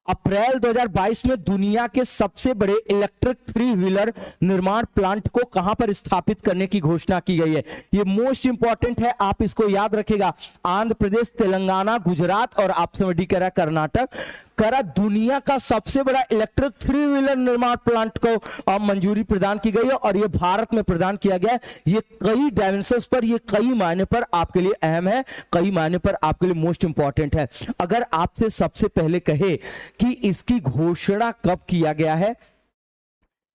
अप्रैल 2022 में दुनिया के सबसे बड़े इलेक्ट्रिक 3 व्हीलर निर्माण प्लांट को कहां पर स्थापित करने की घोषणा की गई है। ये मोस्ट इंपॉर्टेंट है, आप इसको याद रखेगा। आंध्र प्रदेश, तेलंगाना, गुजरात और आपसे बड़ी कह रहा कर्नाटक करा दुनिया का सबसे बड़ा इलेक्ट्रिक 3 व्हीलर निर्माण प्लांट को मंजूरी प्रदान की गई है और यह भारत में प्रदान किया गया है। ये कई डायमेंशंस पर, ये कई मायने पर आपके लिए अहम है, कई मायने पर आपके लिए मोस्ट इंपॉर्टेंट है। अगर आपसे सबसे पहले कहे कि इसकी घोषणा कब किया गया है,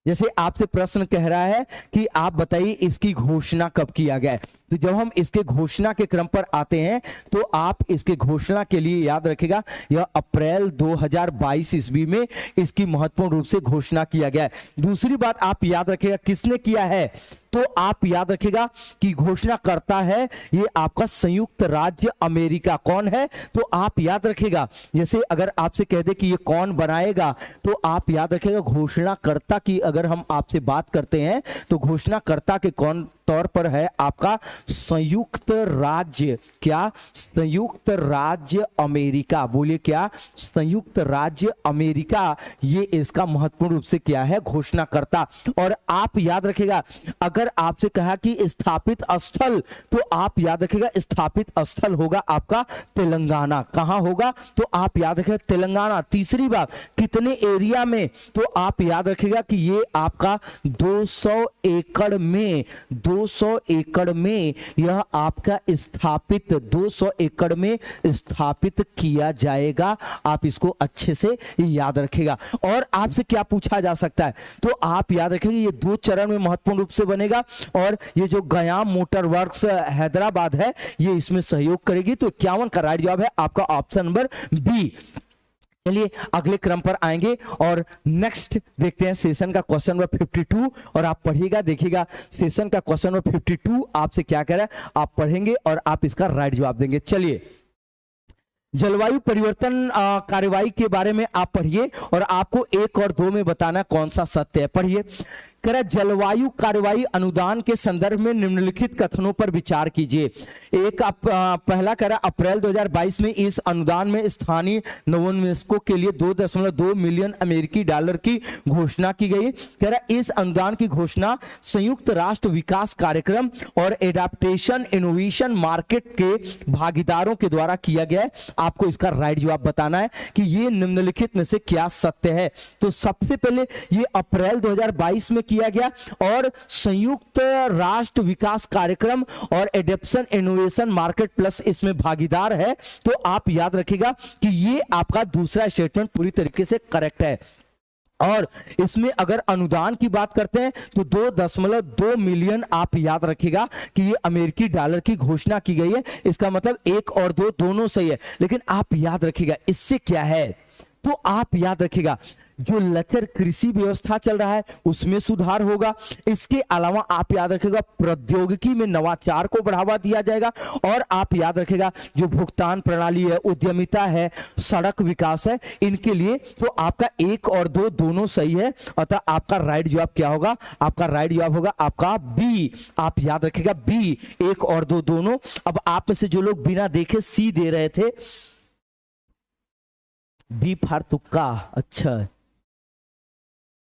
जैसे आपसे प्रश्न कह रहा है कि आप बताइए इसकी घोषणा कब किया गया है, तो जब हम इसके घोषणा के क्रम पर आते हैं तो आप इसके घोषणा के लिए याद रखेगा यह अप्रैल 2022 ईस्वी में इसकी महत्वपूर्ण रूप से घोषणा किया गया है। दूसरी बात आप याद रखेगा किसने किया है, तो आप याद रखेगा कि घोषणा करता है ये आपका संयुक्त राज्य अमेरिका। कौन है, तो आप याद रखेगा जैसे अगर आपसे कह दे कि ये कौन बनाएगा, तो आप याद रखेगा घोषणाकर्ता की अगर हम आपसे बात करते हैं तो घोषणाकर्ता के कौन तौर पर है आपका संयुक्त राज्य, क्या संयुक्त राज्य अमेरिका। बोलिए क्या, संयुक्त राज्य अमेरिका, ये इसका महत्वपूर्ण रूप से क्या है, घोषणाकर्ता। और आप याद रखेगा अगर आपसे कहा कि स्थापित स्थल, तो आप याद रखेगा स्थापित स्थल होगा आपका तेलंगाना। कहां होगा, तो आप याद रखेगा तेलंगाना। तीसरी बात कितने एरिया में, तो आप याद रखेगा कि ये आपका 200 एकड़ में, 200 एकड़ में यह आपका स्थापित, 200 एकड़ में स्थापित किया जाएगा। आप इसको अच्छे से याद रखेगा। और आपसे क्या पूछा जा सकता है, तो आप याद रखेंगे ये 2 चरण में महत्वपूर्ण रूप से बनेगा और ये जो गया मोटर वर्क्स हैदराबाद है ये इसमें सहयोग करेगी। तो 51 का राइट जवाब है आपका ऑप्शन नंबर बी। चलिए अगले क्रम पर आएंगे और नेक्स्ट देखते हैं सेशन का क्वेश्चन नंबर 52 और आप पढ़िएगा, देखिएगा सेशन का क्वेश्चन नंबर 52 आपसे क्या कह रहा है, आप पढ़ेंगे और आप इसका राइट जवाब देंगे। चलिए जलवायु परिवर्तन कार्यवाही के बारे में आप पढ़िए और आपको 1 और 2 में बताना कौन सा सत्य है। पढ़िए, कह रहा जलवायु कार्यवाही अनुदान के संदर्भ में निम्नलिखित कथनों पर विचार कीजिए। एक पहला कह रहा अप्रैल 2022 में इस अनुदान में स्थानीय नवोन्मेषकों के लिए 2.2 मिलियन अमेरिकी डॉलर की घोषणा की गई। कह रहा इस अनुदान की घोषणा संयुक्त राष्ट्र विकास कार्यक्रम और एडाप्टेशन इनोवेशन मार्केट के भागीदारों के द्वारा किया गया है। आपको इसका राइट जवाब बताना है कि ये निम्नलिखित में से क्या सत्य है। तो सबसे पहले ये अप्रैल 2022 में किया गया और संयुक्त राष्ट्र विकास कार्यक्रम और एडेप्शन इनोवेशन मार्केट प्लस इसमें भागीदार है। तो आप याद रखिएगा कि ये आपका दूसरा स्टेटमेंट पूरी तरीके से करेक्ट है। और इसमें अगर अनुदान की बात करते हैं तो 2.2 मिलियन आप याद रखिएगा कि ये अमेरिकी डॉलर की घोषणा की गई है। इसका मतलब 1 और 2 दोनों सही है, लेकिन आप याद रखिएगा इससे क्या है, तो आप याद रखिएगा जो लचर कृषि व्यवस्था चल रहा है उसमें सुधार होगा। इसके अलावा आप याद रखिएगा प्रौद्योगिकी में नवाचार को बढ़ावा दिया जाएगा और आप याद रखिएगा जो भुगतान प्रणाली है, उद्यमिता है, सड़क विकास है, इनके लिए तो आपका 1 और 2 दोनों सही है। अतः आपका राइट जवाब क्या होगा, आपका राइट जवाब होगा आपका बी। आप याद रखिएगा बी, 1 और 2 दोनों। अब आप में से जो लोग बिना देखे सी दे रहे थे, बी फार तुक्का,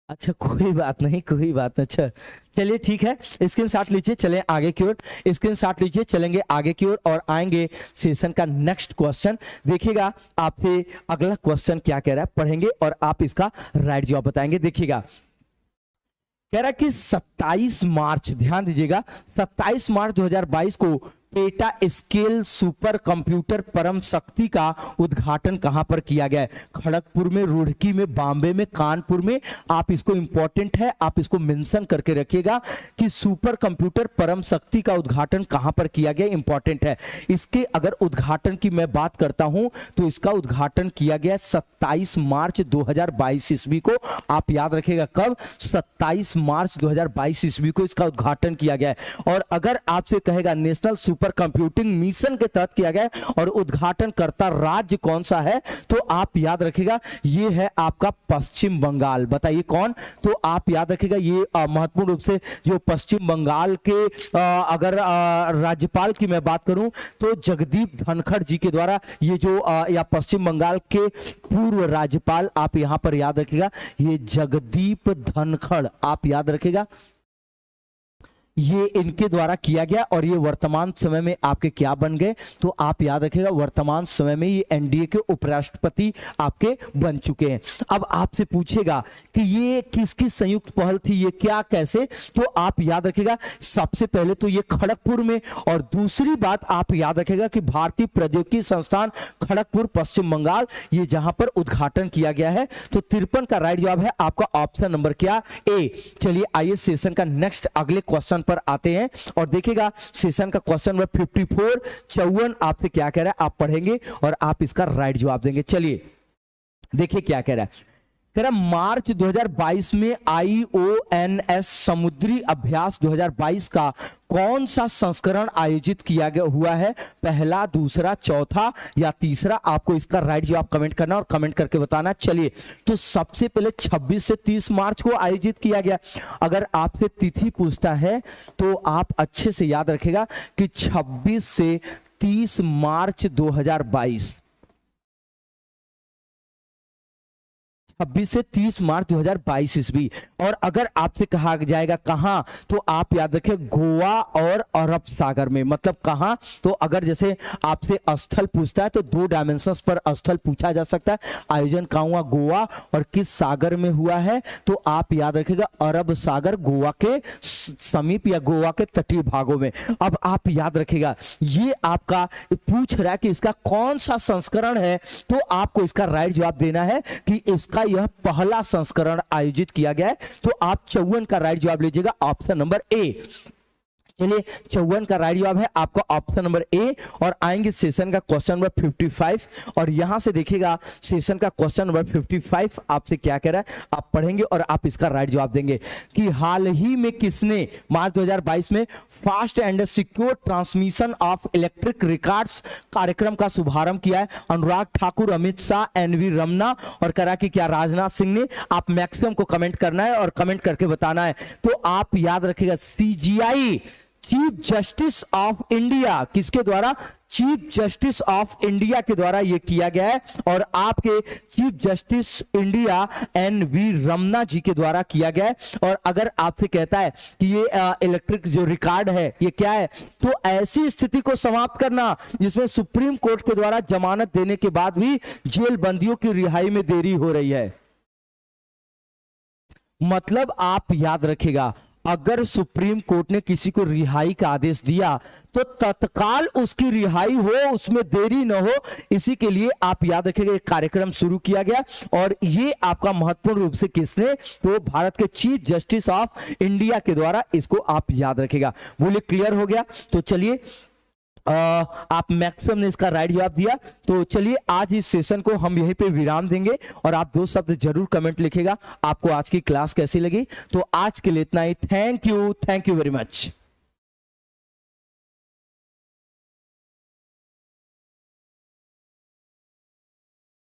अच्छा कोई बात नहीं, कोई बात नहीं। अच्छा चलिए ठीक है, स्क्रीनशॉट लीजिए, चलें आगे की ओर, स्क्रीनशॉट लीजिए, चलेंगे आगे की ओर और आएंगे सेशन का नेक्स्ट क्वेश्चन। देखिएगा आपसे अगला क्वेश्चन क्या कह रहा है, पढ़ेंगे और आप इसका राइट जवाब बताएंगे। देखिएगा कह रहा है कि 27 मार्च, ध्यान दीजिएगा, 27 मार्च 2022 को पेटा स्केल सुपर कंप्यूटर परम शक्ति का उद्घाटन कहां पर किया गया है? खड़गपुर में, रुड़की में, बॉम्बे में, कानपुर में। आप इसको इंपॉर्टेंट है, आप इसको मेंशन करके रखिएगा कि सुपर कंप्यूटर परम शक्ति का उद्घाटन कहां पर किया गया, इंपॉर्टेंट है। इसके अगर उद्घाटन की मैं बात करता हूं तो इसका उद्घाटन किया गया 27 मार्च 2022 ईस्वी को। आप याद रखिएगा कब, 27 मार्च 2022 ईस्वी को इसका उद्घाटन किया गया है। और अगर आपसे कहेगा नेशनल सुपर कंप्यूटिंग मिशन के तहत किया गया है और उद्घाटन करता राज्य कौन सा है? तो आप याद रखिएगा ये है आपका पश्चिम बंगाल। बताइए कौन? तो आप याद रखिएगा ये महत्वपूर्ण रूप से जो पश्चिम बंगाल के अगर राज्यपाल की मैं बात करूं तो जगदीप धनखड़ जी के द्वारा ये जो या पश्चिम बंगाल के पूर्व राज्यपाल, आप यहां पर याद रखिएगा ये जगदीप धनखड़, आप याद रखिएगा ये इनके द्वारा किया गया और ये वर्तमान समय में आपके क्या बन गए? तो आप याद रखिएगा वर्तमान समय में ये एनडीए के उपराष्ट्रपति आपके बन चुके हैं। अब आपसे पूछेगा कि ये किसकी संयुक्त पहल थी, ये क्या कैसे? तो आप याद रखिएगा सबसे पहले तो ये खड़गपुर में, और दूसरी बात आप याद रखिएगा कि भारतीय प्रौद्योगिकी संस्थान खड़गपुर पश्चिम बंगाल, ये जहां पर उद्घाटन किया गया है। तो 53 का राइट जवाब है आपका ऑप्शन नंबर क्या? ए। चलिए आइए सेशन का नेक्स्ट अगले क्वेश्चन पर आते हैं और देखिएगा सेशन का क्वेश्चन नंबर 54 54 आपसे क्या कह रहा है, आप पढ़ेंगे और आप इसका राइट जवाब देंगे। चलिए देखिए क्या कह रहा है। कह रहा मार्च 2022 में IONS समुद्री अभ्यास 2022 का कौन सा संस्करण आयोजित किया गया हुआ है? पहला, दूसरा, चौथा या तीसरा? आपको इसका राइट जवाब कमेंट करना और कमेंट करके बताना। चलिए तो सबसे पहले 26 से 30 मार्च को आयोजित किया गया। अगर आपसे तिथि पूछता है तो आप अच्छे से याद रखेगा कि 26 से 30 मार्च 2022, 26 से 30 मार्च 2022 ईस्वी। और अगर आपसे कहा जाएगा कहां, तो आप याद रखें गोवा और अरब सागर में। मतलब कहां, तो अगर जैसे आपसे स्थल पूछता है तो 2 डायमेंशंस पर स्थल पूछा जा सकता है। आयोजन कहां हुआ? गोवा, और किस सागर में हुआ है? तो आप याद रखेगा अरब सागर, गोवा के समीप या गोवा के तटीय भागों में। अब आप याद रखेगा ये आपका पूछ रहा है कि इसका कौन सा संस्करण है, तो आपको इसका राइट जवाब देना है कि इसका यह पहला संस्करण आयोजित किया गया है। तो आप 54 का राइट जवाब लीजिएगा, ऑप्शन नंबर ए। चलिए 54 का राइट जवाब है आपका ऑप्शन नंबर ए। और आएंगे सेशन का क्वेश्चन नंबर 55 और यहां से देखिएगा सेशन का क्वेश्चन नंबर 55 आपसे क्या कह रहा है, आप पढ़ेंगे और आप इसका राइट जवाब देंगे कि हाल ही में किसने मार्च 2022 में fast and secure transmission of electric records कार्यक्रम का शुभारंभ किया है? अनुराग ठाकुर, अमित शाह, एनवी रमना और करा कि क्या राजनाथ सिंह ने? आप मैक्सिमम को कमेंट करना है और कमेंट करके बताना है। तो आप याद रखिएगा CGI chief justice of India, किसके द्वारा? चीफ जस्टिस ऑफ इंडिया के द्वारा यह किया गया है और आपके chief justice India NV Ramana ji के द्वारा किया गया है। और अगर आपसे कहता है कि ये इलेक्ट्रिक जो रिकॉर्ड है ये क्या है, तो ऐसी स्थिति को समाप्त करना जिसमें सुप्रीम कोर्ट के द्वारा जमानत देने के बाद भी जेल बंदियों की रिहाई में देरी हो रही है। मतलब आप याद रखिएगा अगर सुप्रीम कोर्ट ने किसी को रिहाई का आदेश दिया तो तत्काल उसकी रिहाई हो, उसमें देरी न हो, इसी के लिए आप याद रखिएगा एक कार्यक्रम शुरू किया गया। और ये आपका महत्वपूर्ण रूप से किसने? तो भारत के चीफ जस्टिस ऑफ इंडिया के द्वारा, इसको आप याद रखिएगा। बोलिए क्लियर हो गया? तो चलिए आप मैक्सिमम ने इसका राइट जवाब दिया। तो चलिए आज इस सेशन को हम यहीं पे विराम देंगे और आप 2 शब्द जरूर कमेंट लिखेगा आपको आज की क्लास कैसी लगी। तो आज के लिए इतना ही। Thank you very much.